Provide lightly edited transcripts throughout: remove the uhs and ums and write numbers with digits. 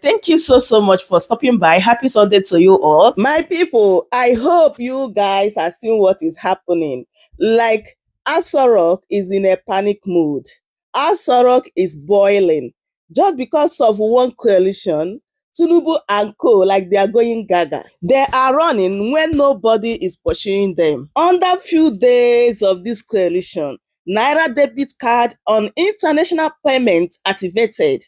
Thank you so much for stopping by. Happy Sunday to you all. My people, I hope you guys are seeing what is happening. Like, Asorok is in a panic mood. Asorok is boiling. Just because of one coalition, Tinubu and co, like they are going gaga. They are running when nobody is pursuing them. Under few days of this coalition, Naira debit card on international payment activated.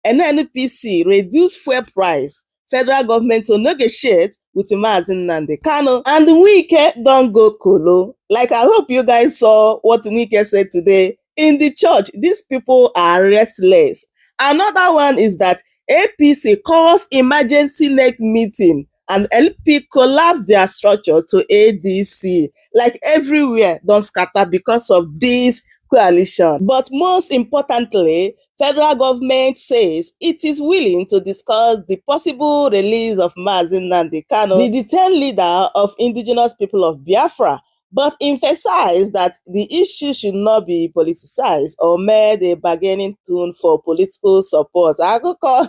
NNPC reduce fuel price. Federal government to negotiate with Mazi Nnamdi Kanu. And Wike don go kolo. Like, I hope you guys saw what Wike said today. In the church, these people are restless. Another one is that APC calls emergency neck meeting and LP collapse their structure to ADC. Like, everywhere don scatter because of this coalition. But most importantly, federal government says it is willing to discuss the possible release of Mazi Nnamdi Kanu, the detained leader of indigenous people of Biafra, but emphasize that the issue should not be politicized or made a bargaining tool for political support. I go call,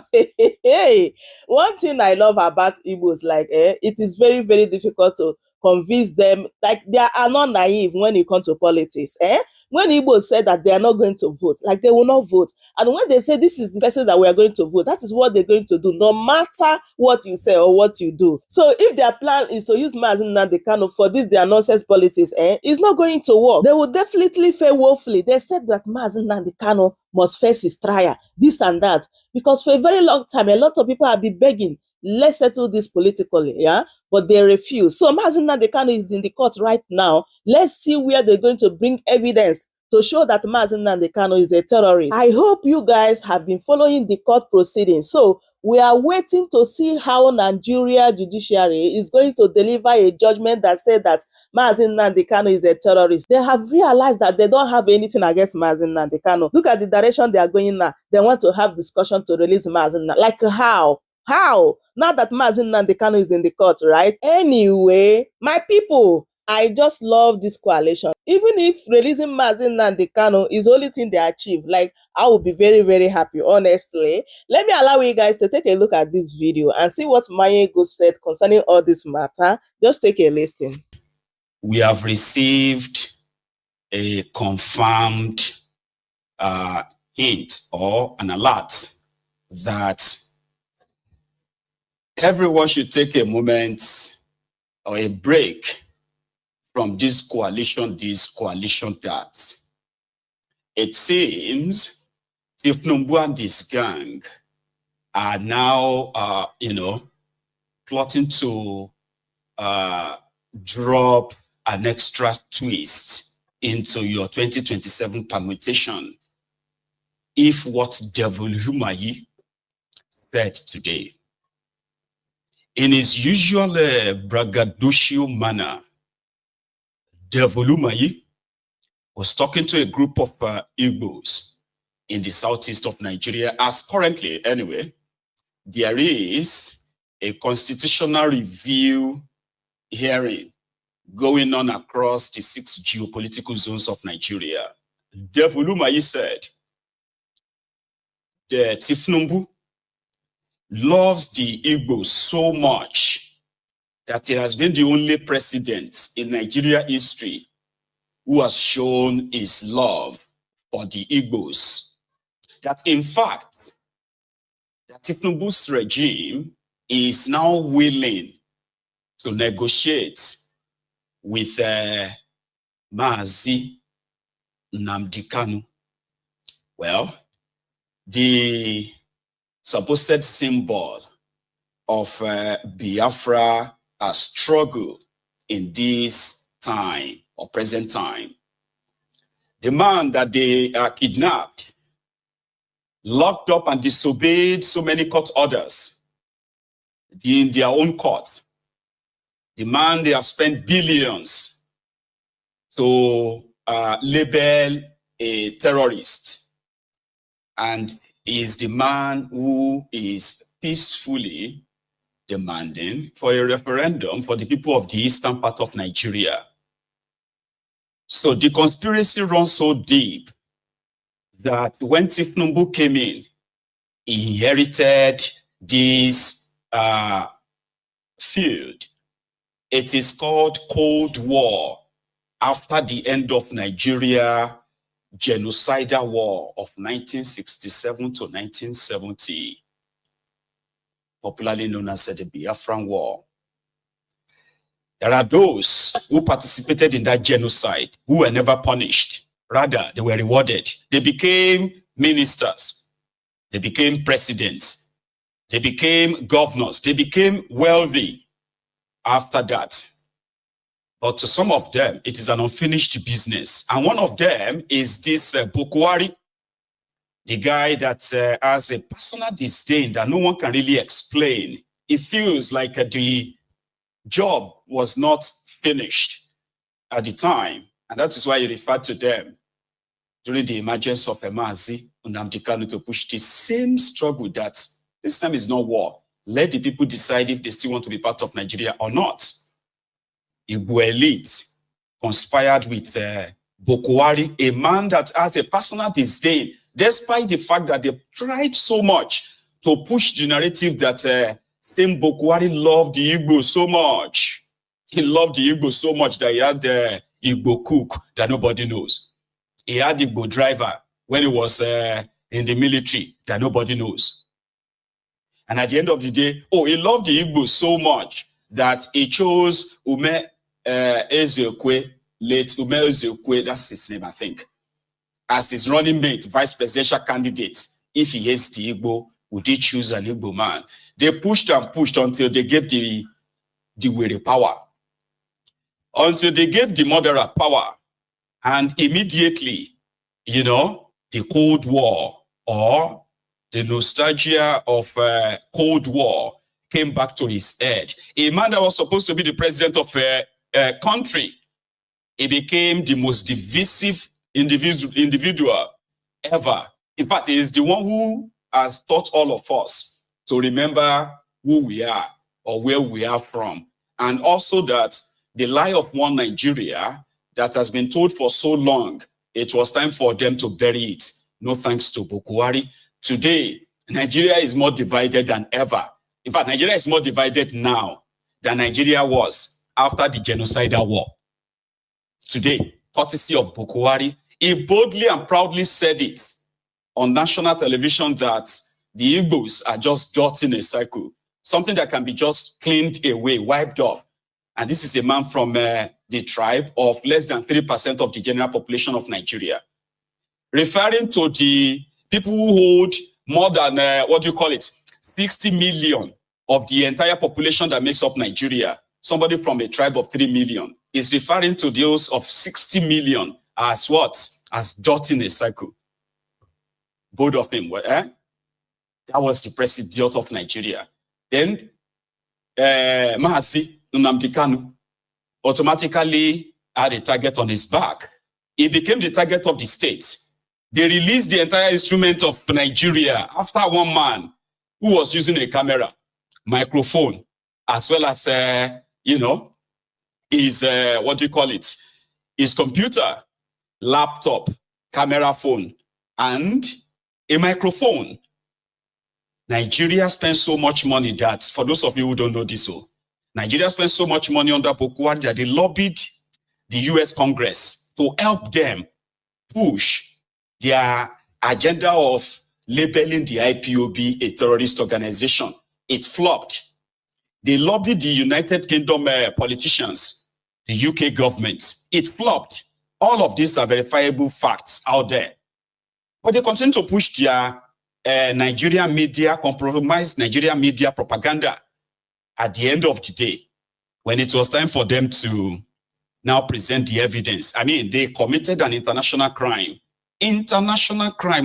one thing I love about Igbos, like, it is very, very difficult to convince them, like, they are not naive when it comes to politics. When Igbo said that they are not going to vote, like, they will not vote. And when they say this is the person that we are going to vote, that is what they're going to do, no matter what you say or what you do. So if their plan is to use Mazi Nnamdi Kanu for this their nonsense politics, it's not going to work. They will definitely fail woefully. They said that Mazi Nnamdi Kanu must face his trial, this and that, because for a very long time, a lot of people have been begging, let's settle this politically, but they refuse. So Mazi Nnamdi Kanu is in the court right now. Let's see where they're going to bring evidence to show that Mazi Nnamdi Kanu is a terrorist. I hope you guys have been following the court proceedings. So we are waiting to see how Nigeria judiciary is going to deliver a judgment that said that Mazi Nnamdi Kanu is a terrorist. They have realized that they don't have anything against Mazi Nnamdi Kanu. Look at the direction they are going now. They want to have discussion to release Mazi Nnamdi. Like, how? How? Now that Mazi Nnamdi Kanu is in the court, right? Anyway, my people, I just love this coalition. Even if releasing Mazi Nnamdi Kanu is the only thing they achieve, like, I will be very, very happy, honestly. Let me allow you guys to take a look at this video and see what Mayego said concerning all this matter. Just take a listen. We have received a confirmed hint or an alert that everyone should take a moment or a break from this coalition, that. It seems Tinubu and this gang are now, plotting to drop an extra twist into your 2027 permutation if what Devil Humayi said today. In his usual braggadocio manner, Devil Humayi was talking to a group of Igbos in the southeast of Nigeria, as currently, anyway, there is a constitutional review hearing going on across the 6 geopolitical zones of Nigeria. Devil Humayi said that Tinubu loves the Igbos so much that he has been the only president in Nigeria history who has shown his love for the Igbos. That in fact, that Tinubu's regime is now willing to negotiate with Mazi Nnamdi Kanu. Well, the supposed symbol of Biafra struggle in this time or present time. The man that they kidnapped, locked up and disobeyed so many court orders in their own court. The man they have spent billions to label a terrorist, and is the man who is peacefully demanding for a referendum for the people of the eastern part of Nigeria. So the conspiracy runs so deep that when Tinubu came in, he inherited this field. It is called Cold War, after the end of Nigeria genocidal war of 1967 to 1970, popularly known as the Biafran War. There are those who participated in that genocide who were never punished. Rather, they were rewarded. They became ministers. They became presidents. They became governors. They became wealthy after that. But to some of them, it is an unfinished business. And one of them is this Bokwari, the guy that has a personal disdain that no one can really explain. It feels like the job was not finished at the time. And that is why he referred to them during the emergence of Mazi Nnamdi Kanu to push the same struggle that this time is not war. Let the people decide if they still want to be part of Nigeria or not. Igbo elite conspired with Bokwari, a man that has a personal disdain, despite the fact that they tried so much to push the narrative that same Bokwari loved the Igbo so much. He loved the Igbo so much that he had the Igbo cook that nobody knows. He had the Igbo driver when he was in the military that nobody knows. And at the end of the day, he loved the Igbo so much that he chose Ume Ezeokwe, late Ume Ezeokwe, that's his name, I think, as his running mate, vice presidential candidate. If he hates the Igbo, would he choose an Igbo man? They pushed and pushed until they gave the Were power. Until they gave the murderer power. And immediately, the Cold War, or the nostalgia of Cold War, came back to his head. A man that was supposed to be the president of a country, he became the most divisive individual ever. In fact, he is the one who has taught all of us to remember who we are or where we are from. And also that the lie of one Nigeria that has been told for so long, it was time for them to bury it. No thanks to Bokwari. Today, Nigeria is more divided than ever. In fact, Nigeria is more divided now than Nigeria was after the genocidal war. Today, courtesy of Bokwari, he boldly and proudly said it on national television that the Igbos are just dots in a cycle, something that can be just cleaned away, wiped off. And this is a man from the tribe of less than 3% of the general population of Nigeria. Referring to the people who hold more than, 60 million of the entire population that makes up Nigeria, somebody from a tribe of 3 million is referring to those of 60 million as what? As dots in a cycle. Both of them, that was the president of Nigeria. Then Mazi Nnamdi Kanu automatically had a target on his back. He became the target of the state. They released the entire instrument of Nigeria after one man who was using a camera, microphone, as well as, his, his computer, laptop, camera phone, and a microphone. Nigeria spends so much money that, for those of you who don't know this, Nigeria spends so much money under Bokwari that they lobbied the US Congress to help them push their agenda of labeling the IPOB a terrorist organization. It flopped. They lobbied the United Kingdom politicians, the UK government. It flopped. All of these are verifiable facts out there. But they continue to push their Nigerian media, compromised Nigerian media propaganda. At the end of the day, when it was time for them to now present the evidence, they committed an international crime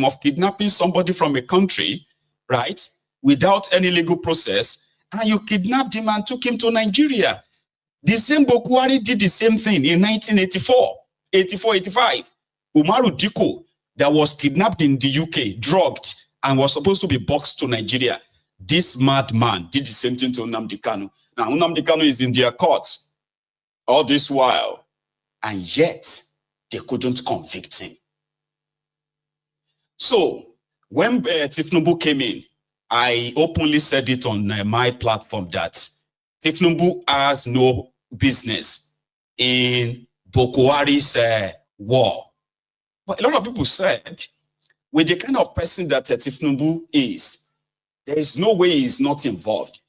of kidnapping somebody from a country, right, without any legal process, and you kidnapped him and took him to Nigeria. The same Bokwari did the same thing in 1984, 85. Umaru Diko, that was kidnapped in the UK, drugged, and was supposed to be boxed to Nigeria. This madman did the same thing to Nnamdi Kanu. Now, Nnamdi Kanu is in their courts all this while, and yet they couldn't convict him. So, when Tinubu came in I openly said it on my platform that Tinubu has no business in Boko Haram's war. But a lot of people said, with the kind of person that Tinubu is, there is no way he's not involved.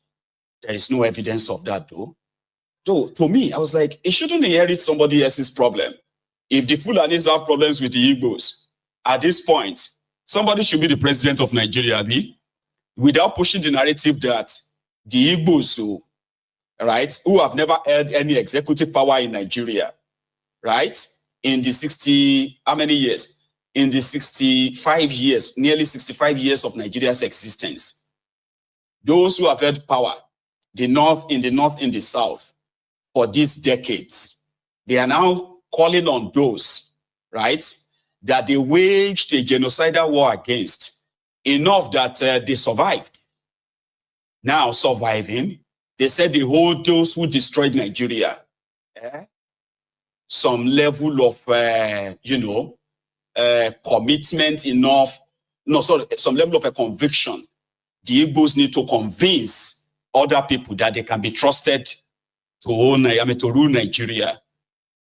There is no evidence of that, though. So to me, I was like, it shouldn't inherit somebody else's problem. If the Fulanis have problems with the Igbos, at this point, somebody should be the president of Nigeria, without pushing the narrative that the Igbos, right, who have never held any executive power in Nigeria, right, in the 60, how many years? In the 65 years, nearly 65 years of Nigeria's existence. Those who have held power, the North, in the South, for these decades, they are now calling on those, right, that they waged a genocidal war against, enough that they survived. Now surviving, they said they hold those who destroyed Nigeria some level of, commitment enough, some level of a conviction. The Igbos need to convince other people that they can be trusted to rule Nigeria.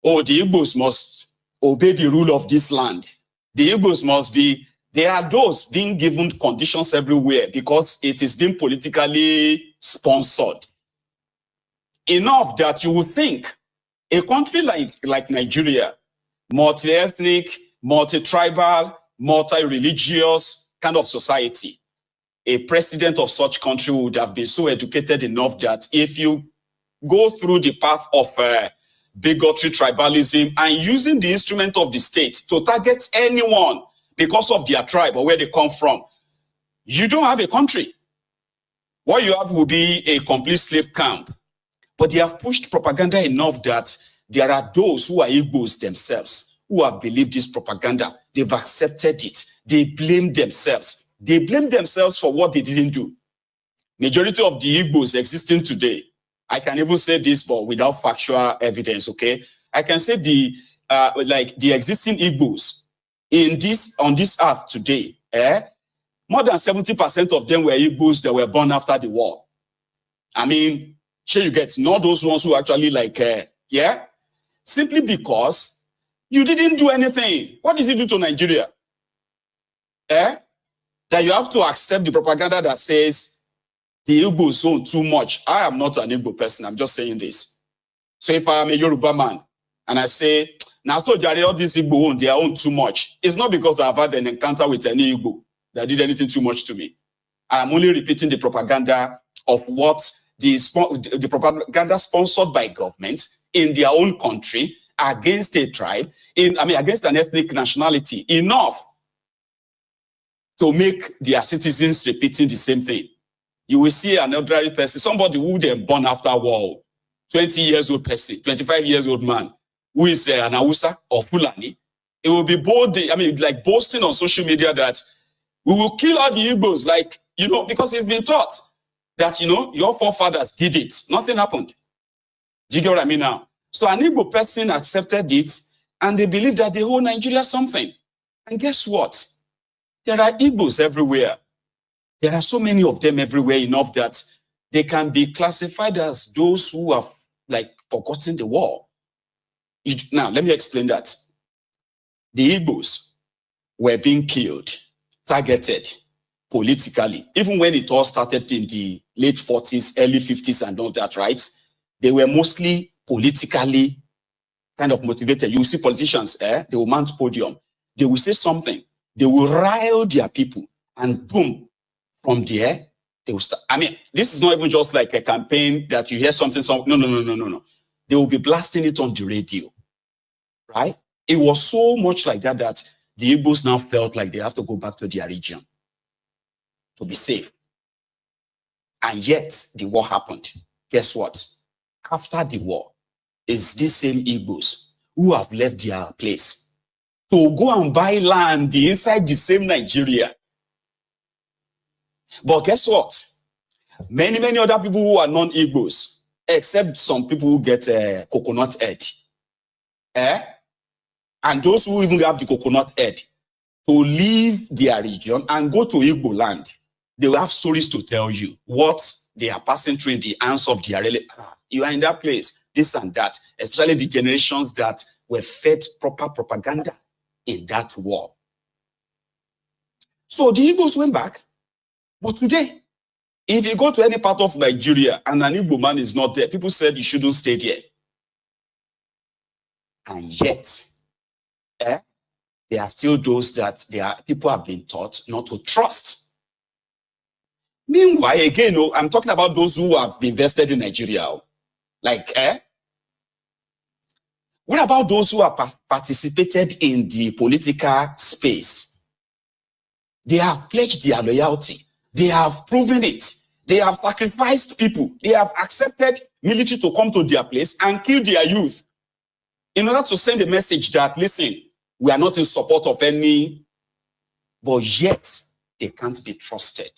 Oh, the Igbos must obey the rule of this land. The Igbos must be, there are those being given conditions everywhere because it is being politically sponsored. Enough that you would think a country like Nigeria, multi-ethnic, multi-tribal, multi-religious kind of society, a president of such country would have been so educated enough that if you go through the path of bigotry, tribalism, and using the instrument of the state to target anyone because of their tribe or where they come from, you don't have a country. What you have will be a complete slave camp. But they have pushed propaganda enough that there are those who are Igbos themselves who have believed this propaganda. They've accepted it. They blame themselves. They blame themselves for what they didn't do. Majority of the Igbos existing today, I can even say this, but without factual evidence, okay? I can say the existing Igbos on this earth today, more than 70% of them were Igbos that were born after the war. I mean, sure you get, not those ones who actually simply because you didn't do anything. What did you do to Nigeria? That you have to accept the propaganda that says the Igbos own too much. I am not an Igbo person. I'm just saying this. So if I am a Yoruba man and I say, now so all these Igbo own, they own too much. It's not because I've had an encounter with any Igbo that did anything too much to me. I'm only repeating the propaganda of what the propaganda sponsored by government in their own country against a tribe, against an ethnic nationality, enough to make their citizens repeating the same thing. You will see an ordinary person, somebody who then born after war, 20 years old person, 25 years old man, who is an Hausa or Fulani, it will be bold, like boasting on social media that we will kill all the Igbos, because he's been taught that, your forefathers did it. Nothing happened. Do you get what I mean now? So an Igbo person accepted it, and they believe that they owe Nigeria something. And guess what? There are Igbos everywhere. There are so many of them everywhere enough that they can be classified as those who have forgotten the war. Now, let me explain that. The Igbos were being killed, targeted politically, even when it all started in the late 40s, early 50s and all that, right? They were mostly politically kind of motivated. You see politicians, they will mount podium. They will say something. They will rile their people, and boom, from there, they will start. This is not even just like a campaign that you hear something. No. They will be blasting it on the radio, right? It was so much like that that the Igbos now felt like they have to go back to their region to be safe. And yet, the war happened. Guess what? After the war, it's these same Igbos who have left their place to go and buy land inside the same Nigeria. But guess what? Many other people who are non-Igbos, except some people who get coconut head, and those who even have the coconut head, to leave their region and go to Igbo land. They will have stories to tell you what they are passing through in the hands of their you are in that place, this and that, especially the generations that were fed proper propaganda in that war. So the Igbos went back. But today, if you go to any part of Nigeria and an Igbo man is not there, people said you shouldn't stay there. And yet, there are still those that people have been taught not to trust. Meanwhile, again, I'm talking about those who have invested in Nigeria. Like, what about those who have participated in the political space? They have pledged their loyalty. They have proven it. They have sacrificed people. They have accepted military to come to their place and kill their youth in order to send a message that, listen, we are not in support of any, but yet they can't be trusted.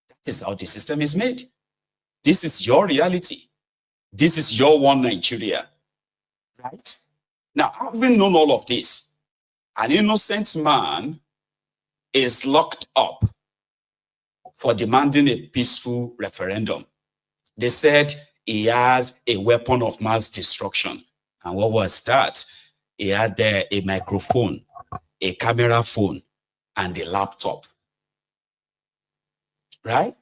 That is how the system is made. This is your reality. This is your one Nigeria, right? Now, having known all of this, an innocent man is locked up for demanding a peaceful referendum. They said he has a weapon of mass destruction. And what was that? He had a microphone, a camera phone, and a laptop. Right?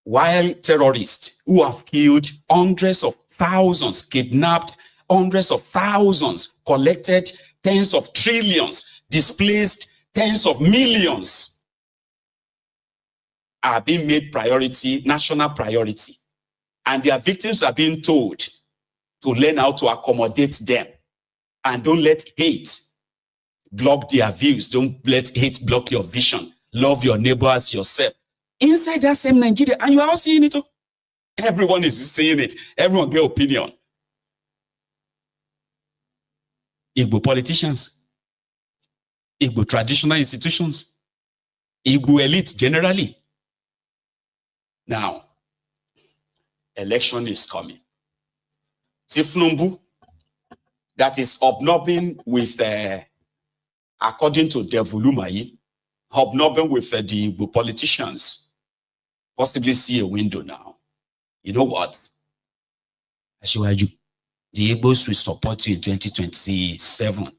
While terrorists who have killed hundreds of thousands, kidnapped hundreds of thousands, collected tens of trillions, displaced tens of millions, are being made priority, national priority. And their victims are being told to learn how to accommodate them. And don't let hate block their views. Don't let hate block your vision. Love your neighbor as yourself. Inside that same Nigeria, and you are all seeing it too. Everyone is saying it. Everyone get opinion. Igbo politicians, Igbo traditional institutions, Igbo elite generally. Now, election is coming. Tinubu, that is hobnobbing with, according to Devulumayi, hobnobbing with the Igbo politicians, possibly see a window now. You know what? Ashiwaju, the Igbos will support you in 2027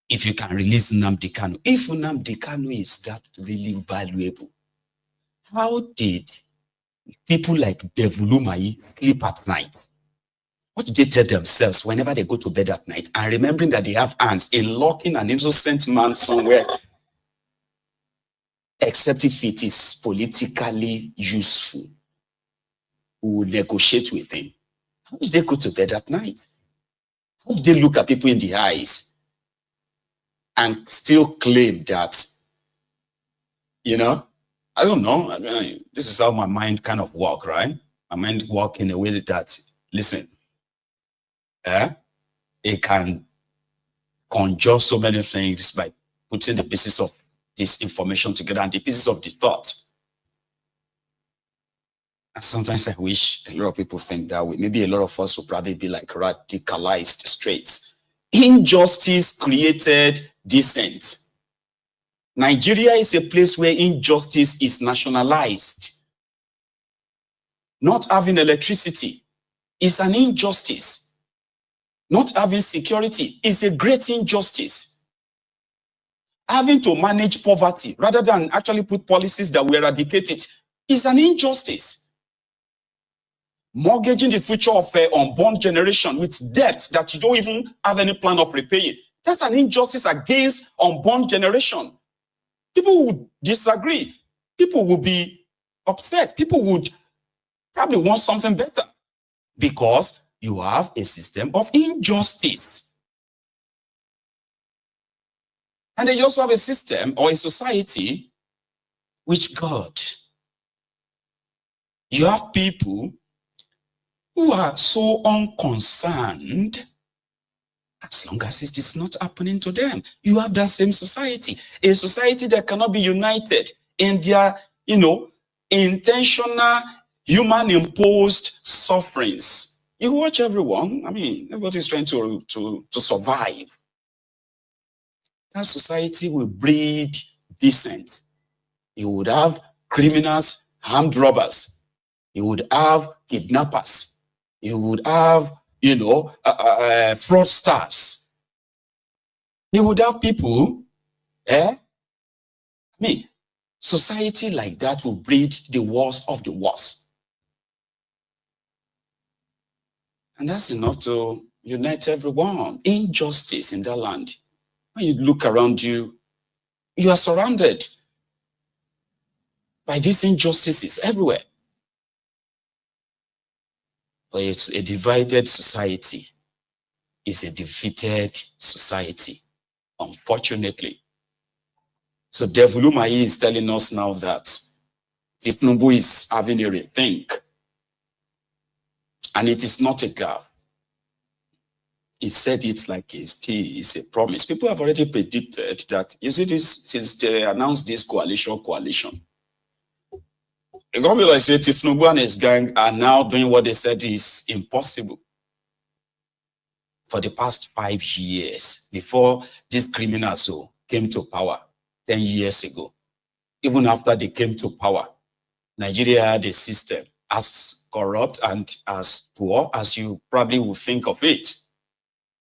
if you can release Nnamdi Kanu. If Nnamdi Kanu is that really valuable, how did people like Devulumayi sleep at night? What do they tell themselves whenever they go to bed at night and remembering that they have hands in locking an innocent man somewhere, except if it is politically useful? We will negotiate with him. How do they go to bed at night? How do they look at people in the eyes and still claim that, you know, I don't know. I mean, this is how my mind kind of works, right? My mind works in a way that, listen, it can conjure so many things by putting the pieces of this information together and the pieces of the thought. And sometimes I wish a lot of people think that way. Maybe a lot of us will probably be like radicalized straight. Injustice created dissent. Nigeria is a place where injustice is nationalized. Not having electricity is an injustice. Not having security is a great injustice. Having to manage poverty rather than actually put policies that will eradicate it is an injustice. Mortgaging the future of an unborn generation with debts that you don't even have any plan of repaying, that's an injustice against unborn generation. People would disagree. People would be upset. People would probably want something better because you have a system of injustice. And then you also have a system or a society which God. You have people who are so unconcerned as long as it is not happening to them. You have that same society, a society that cannot be united in their, intentional human-imposed sufferings. You watch everyone. I mean, everybody's trying to survive. That society will breed dissent. You would have criminals, armed robbers. You would have kidnappers. You would have, fraudsters. You would have people, society like that will breed the worst of the worst. And that's enough to unite everyone. Injustice in that land. When you look around you, you are surrounded by these injustices everywhere. But it's a divided society. It's a defeated society, unfortunately. So Devulumayi is telling us now that Tinubu is having a rethink. And it is not a gaffe. He said it's like it's a promise. People have already predicted that, you see this, since they announced this coalition. It's going to be like, say, Tinubu and his gang are now doing what they said is impossible. For the past 5 years, before these criminals came to power 10 years ago, even after they came to power, Nigeria had a system as corrupt and as poor as you probably would think of it.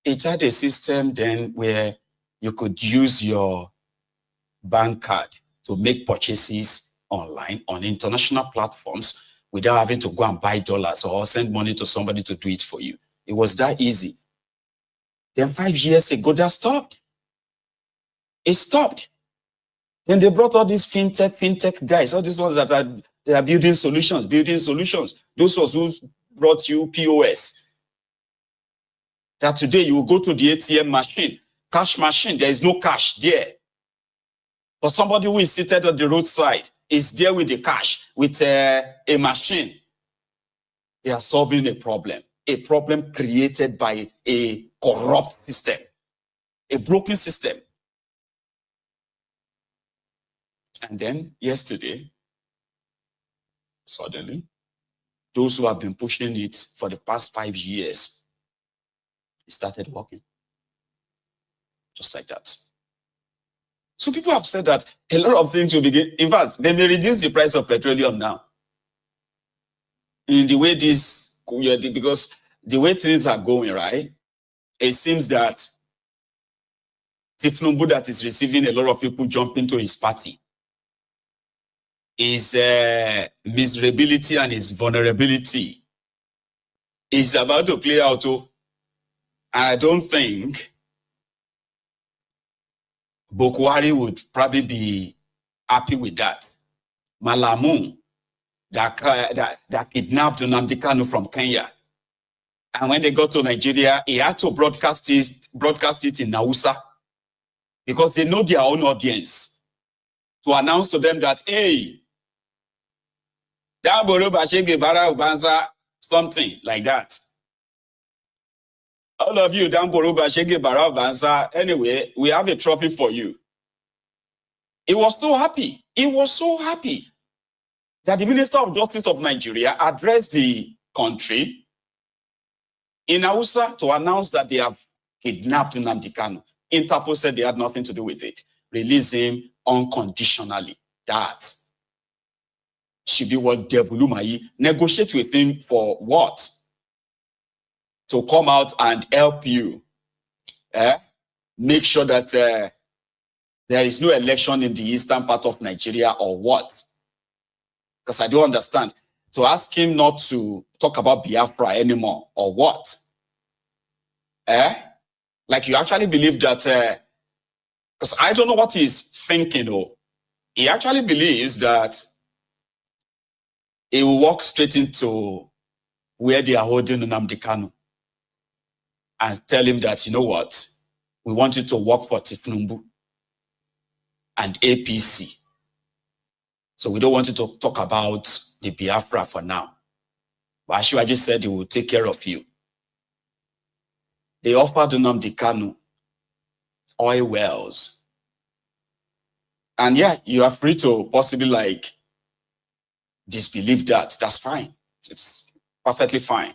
It had a system then where you could use your bank card to make purchases online on international platforms without having to go and buy dollars or send money to somebody to do it for you. It was that easy. Then 5 years ago, that stopped. It stopped. Then they brought all these fintech guys, all these ones that they are building solutions. Those ones who brought you POS. That today you will go to the ATM machine, cash machine, there is no cash there. But somebody who is seated on the roadside is there with the cash, with a machine. They are solving a problem created by a corrupt system, a broken system. And then yesterday, suddenly, those who have been pushing it for the past 5 years, it started working. Just like that. So people have said that a lot of things will begin. In fact, they may reduce the price of petroleum now. In the way because the way things are going, right? It seems that Tinubu, that is receiving a lot of people jumping to his party, his miserability and his vulnerability is about to play out. And I don't think Bokwari would probably be happy with that. Malamu, that kidnapped Nnamdi Kanu from Kenya. And when they got to Nigeria, he had to broadcast it in Hausa because they know their own audience, to announce to them that, hey, something like that. All of you, anyway, we have a trophy for you. He was so happy. He was so happy that the Minister of Justice of Nigeria addressed the country in Hausa to announce that they have kidnapped Nnamdi Kanu. Interpol said they had nothing to do with it. Release him unconditionally. That should be what Devulumayi negotiate with him for what? To come out and help you. Make sure that there is no election in the eastern part of Nigeria or what? Because I don't understand. To ask him not to talk about Biafra anymore or what? Like you actually believe that, because I don't know what he's thinking. He actually believes that he will walk straight into where they are holding Nnamdi Kanu and tell him that, you know what, we want you to work for Tinubu and APC. So we don't want you to talk about the Biafra for now. But Ashwaji said he will take care of you. They offered Nnamdi Kanu oil wells. And yeah, you are free to possibly disbelieve that. That's fine. It's perfectly fine.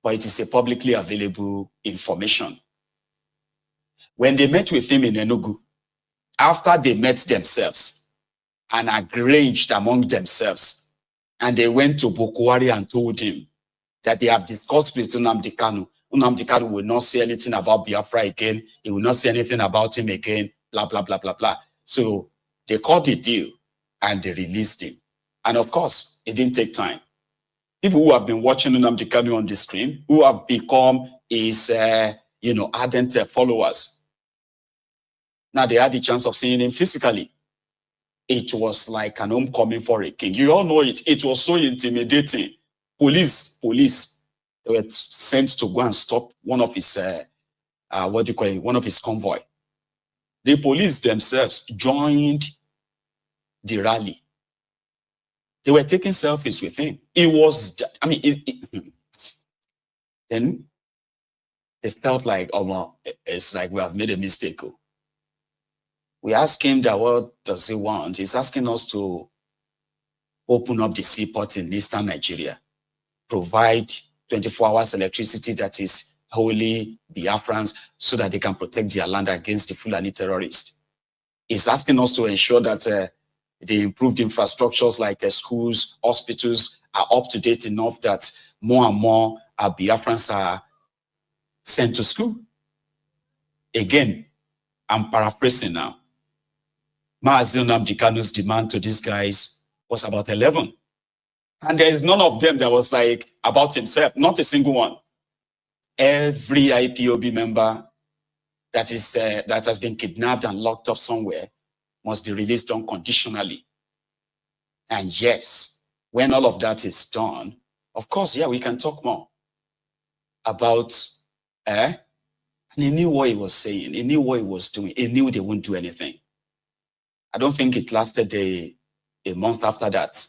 But it is a publicly available information. When they met with him in Enugu, after they met themselves, and arranged among themselves. And they went to Bokwari and told him that they have discussed with Nnamdi Kanu. Nnamdi Kanu will not say anything about Biafra again. He will not say anything about him again, blah, blah, blah, blah, blah. So they called the deal and they released him. And of course, it didn't take time. People who have been watching Nnamdi Kanu on the screen, who have become his, ardent followers, now they had the chance of seeing him physically. It was like an homecoming for a king. You all know it. It was so intimidating. Police, they were sent to go and stop one of his, one of his convoy. The police themselves joined the rally. They were taking selfies with him. It was, then they felt like, oh, well, it's like we have made a mistake. We asked him that, what does he want? He's asking us to open up the seaport in eastern Nigeria, provide 24 hours electricity that is wholly Biafrans so that they can protect their land against the Fulani terrorists. He's asking us to ensure that the improved infrastructures like schools, hospitals are up to date enough that more and more Biafrans are sent to school. Again, I'm paraphrasing now. Mazi Nnamdi Kanu's demand to these guys was about 11. And there is none of them that was like about himself, not a single one. Every IPOB member that has been kidnapped and locked up somewhere must be released unconditionally. And yes, when all of that is done, of course, yeah, we can talk more about, and he knew what he was saying, he knew what he was doing, he knew they wouldn't do anything. I don't think it lasted a month after that.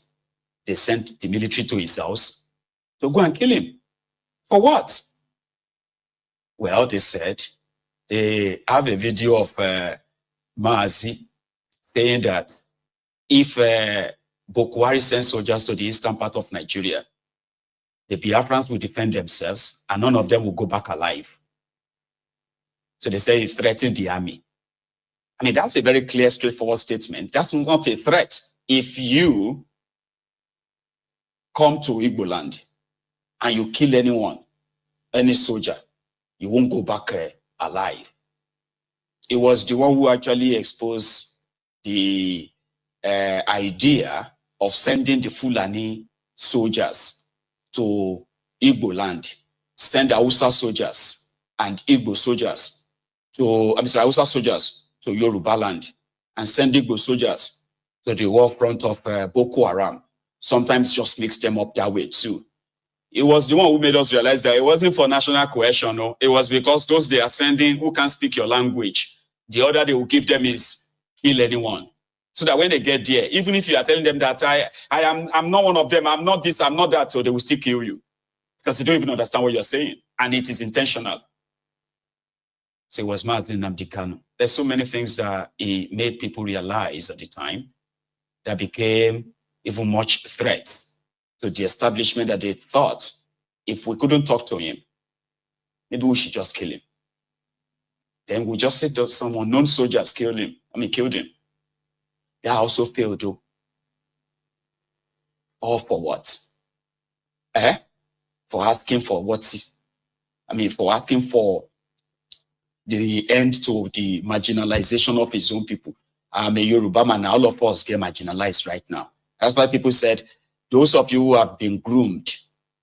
They sent the military to his house to go and kill him. For what? Well, they said they have a video of Mazi saying that if Bokwari sends soldiers to the eastern part of Nigeria, the Biafrans will defend themselves and none of them will go back alive. So they say he threatened the army. I mean, that's a very clear, straightforward statement. That's not a threat. If you come to Igbo land and you kill anyone, any soldier, you won't go back alive. It was the one who actually exposed the idea of sending the Fulani soldiers to Igbo land, send Hausa soldiers and Igbo soldiers to, Hausa soldiers to Yoruba land, and send Igbo soldiers to the war front of Boko Haram. Sometimes just mix them up that way too. It was the one who made us realize that it wasn't for national cohesion. No, it was because those they are sending who can't speak your language, the order they will give them is kill anyone. So that when they get there, even if you are telling them that I'm not one of them, I'm not this, I'm not that, so they will still kill you because they don't even understand what you're saying, and it is intentional. So it was Mazi Nnamdi Kanu. There's so many things that he made people realize at the time that became even much threats to the establishment that they thought if we couldn't talk to him, maybe we should just kill him. Then we just said that some unknown soldiers killed him. They also failed though. All for what? For asking for for asking for the end to the marginalization of his own people. I'm a Yoruba man, all of us get marginalized right now. That's why people said, those of you who have been groomed,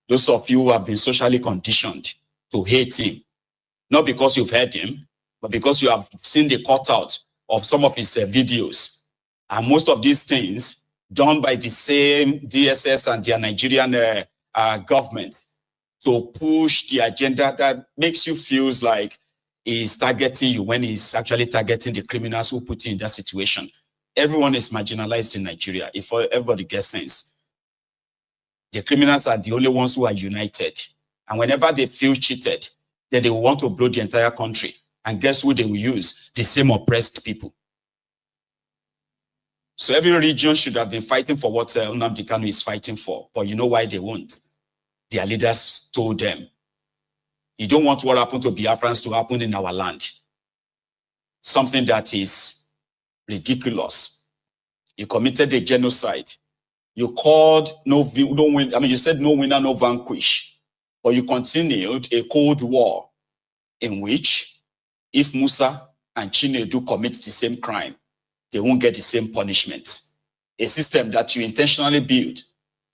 those of you who have been socially conditioned to hate him, not because you've heard him, but because you have seen the cutout of some of his videos. And most of these things done by the same DSS and their Nigerian government to push the agenda that makes you feel like he's targeting you when he's actually targeting the criminals who put you in that situation. Everyone is marginalized in Nigeria, if everybody gets sense. The criminals are the only ones who are united. And whenever they feel cheated, then they will want to blow the entire country. And guess who they will use? The same oppressed people. So every region should have been fighting for what Nnamdi Kanu is fighting for. But you know why they won't? Their leaders told them, you don't want what happened to Biafrans to happen in our land. Something that is ridiculous. You committed a genocide. You called you said no winner, no vanquish. But you continued a Cold War in which if Musa and Chinedu commit the same crime, they won't get the same punishment. A system that you intentionally build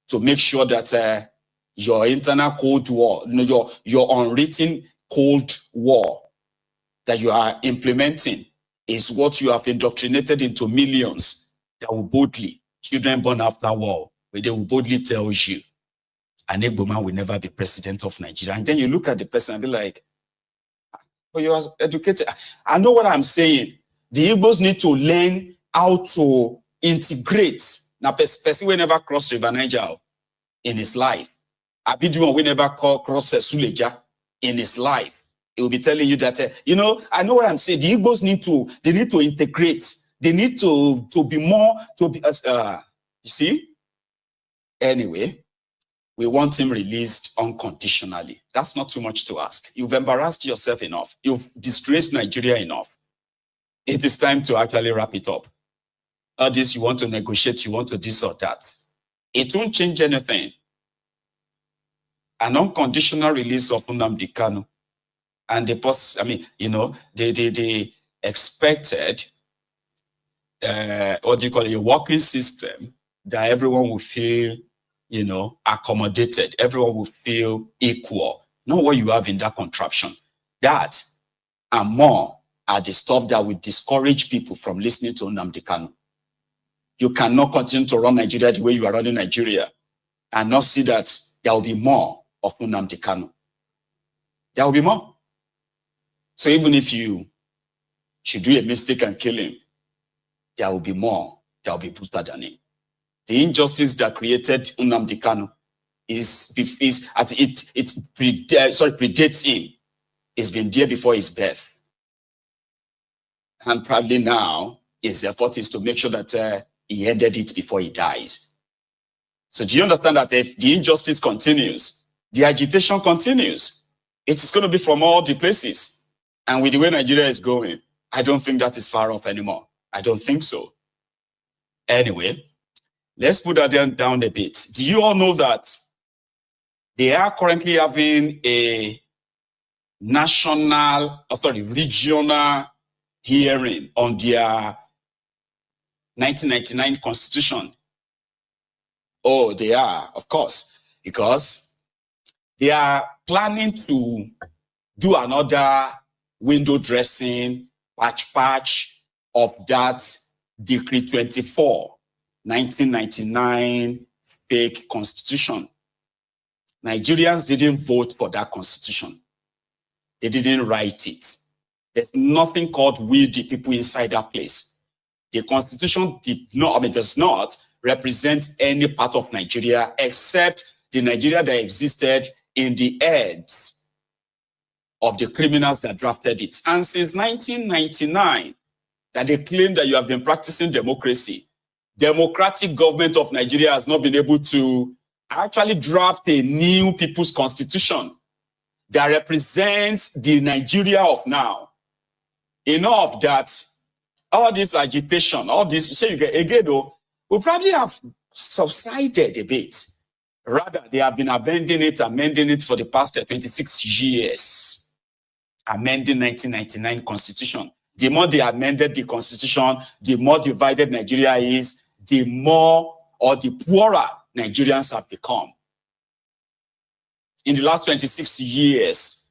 to make sure that your internal Cold War, your unwritten Cold War that you are implementing is what you have indoctrinated into millions that will boldly, children born after war, where they will boldly tell you, an Igbo man will never be president of Nigeria. And then you look at the person and be like, but you are educated. I know what I'm saying. The Igbos need to learn how to integrate. Now, person will never cross River Niger in his life. Abiduan will never cross Suleja in his life. He will be telling you that, I know what I'm saying. The Igbos need to integrate. They need to be more, you see? Anyway, we want him released unconditionally. That's not too much to ask. You've embarrassed yourself enough. You've disgraced Nigeria enough. It is time to actually wrap it up. All this, you want to negotiate, you want to this or that. It won't change anything. An unconditional release of Nnamdi Kanu and they expected, a working system that everyone will feel, accommodated. Everyone will feel equal. Not what you have in that contraption. That and more are the stuff that will discourage people from listening to Nnamdi Kanu. You cannot continue to run Nigeria the way you are running Nigeria and not see that there will be more of Nnamdi Kanu. There will be more. So even if you should do a mistake and kill him, there will be more. There will be brutal than him. The injustice that created Nnamdi Kanu predates him. It's been there before his death. And probably now his effort is to make sure that he ended it before he dies. So do you understand that if the injustice continues, the agitation continues? It is going to be from all the places. And with the way Nigeria is going, I don't think that is far off anymore. I don't think so. Anyway, let's put that down a bit. Do you all know that they are currently having a regional hearing on their 1999 constitution? Oh, they are, of course, because they are planning to do another window dressing, patch of that Decree 24, 1999 fake constitution. Nigerians didn't vote for that constitution. They didn't write it. There's nothing called we the people inside that place. The constitution does not represent any part of Nigeria except the Nigeria that existed in the heads of the criminals that drafted it. And since 1999, that they claim that you have been practicing democracy, democratic government of Nigeria has not been able to actually draft a new people's constitution that represents the Nigeria of now. Enough that all this agitation, all this, again though, will probably have subsided a bit. Rather, they have been amending it for the past 26 years. Amending 1999 constitution. The more they amended the constitution, the more divided Nigeria is, the more or the poorer Nigerians have become. In the last 26 years,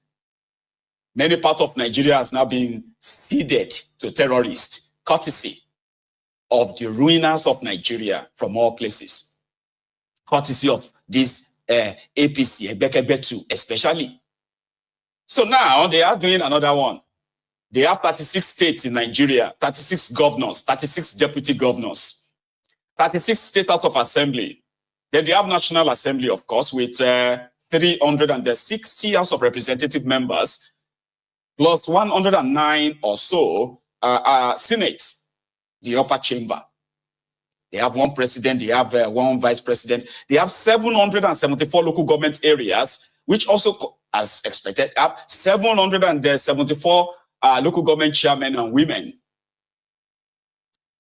many parts of Nigeria has now been ceded to terrorists, courtesy of the ruiners of Nigeria from all places. Courtesy of this APC, Ebekebetu especially. So now they are doing another one. They have 36 states in Nigeria, 36 governors, 36 deputy governors, 36 state house of assembly. Then they have National Assembly, of course, with 360 House of Representative members, plus 109 or so Senate, the upper chamber. They have one president, they have one vice president. They have 774 local government areas, which also, as expected, have 774 local government chairmen and women.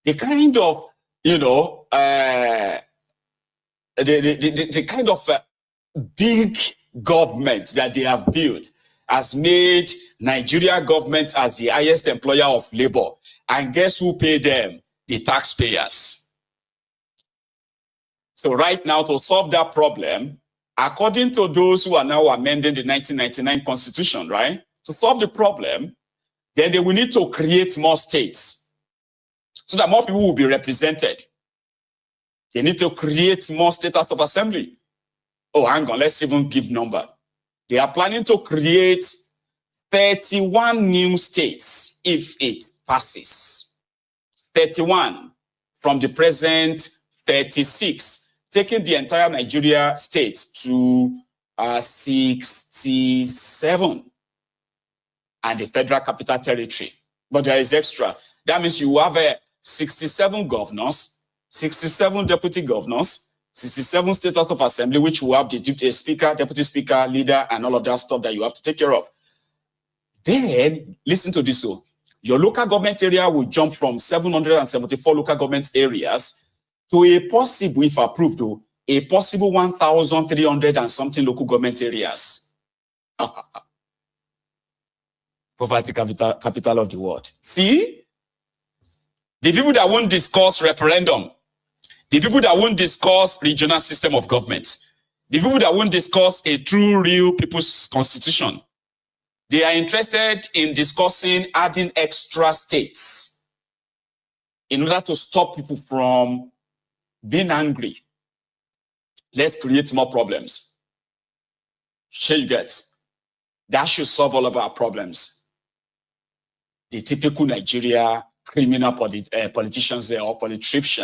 The kind of you know, the kind of big government that they have built has made Nigeria government as the highest employer of labor. And guess who paid them? The taxpayers. So right now, to solve that problem, according to those who are now amending the 1999 Constitution, right? To solve the problem, then they will need to create more states so that more people will be represented. They need to create more state house of assembly. Oh, hang on, let's even give number. They are planning to create 31 new states if it passes. 31 from the present 36, taking the entire Nigeria state to 67 and the Federal Capital Territory. But there is extra. That means you have 67 governors, 67 deputy governors, 67 state house of assembly, which will have the speaker, deputy speaker, leader, and all of that stuff that you have to take care of. Then, listen to this. So, your local government area will jump from 774 local government areas to a possible, if approved, a possible 1,300 and something local government areas. Poverty capital of the world. See? The people that won't discuss referendum, the people that won't discuss regional system of government, the people that won't discuss a true, real people's constitution, they are interested in discussing adding extra states in order to stop people from being angry. Let's create more problems. Sure you get? That should solve all of our problems. The typical Nigeria criminal politicians or politicians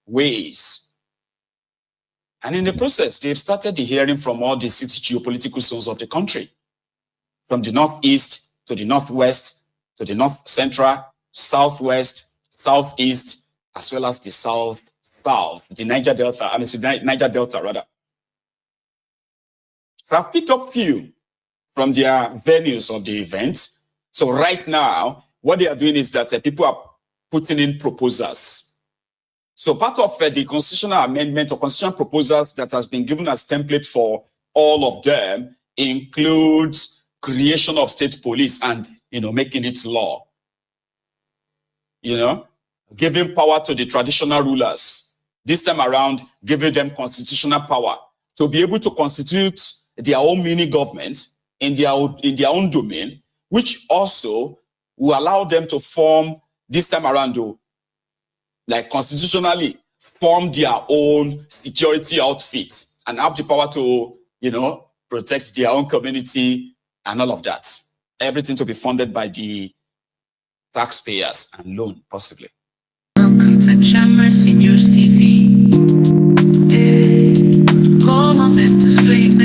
ways. And in the process, they've started the hearing from all the 6 geopolitical zones of the country, from the northeast to the northwest to the north central, southwest, southeast, as well as the south, the Niger Delta, Niger Delta rather. So I've picked up few from their venues of the events. So right now, what they are doing is that people are putting in proposals. So part of the constitutional amendment or constitutional proposals that has been given as template for all of them includes creation of state police and, making it law. Giving power to the traditional rulers. This time around, giving them constitutional power to be able to constitute their own mini government in their own domain, which also will allow them to form this time around, like constitutionally, form their own security outfit and have the power to, protect their own community and all of that. Everything to be funded by the taxpayers and loan, possibly. Welcome to Shammer's News TV. Go off and to sleep.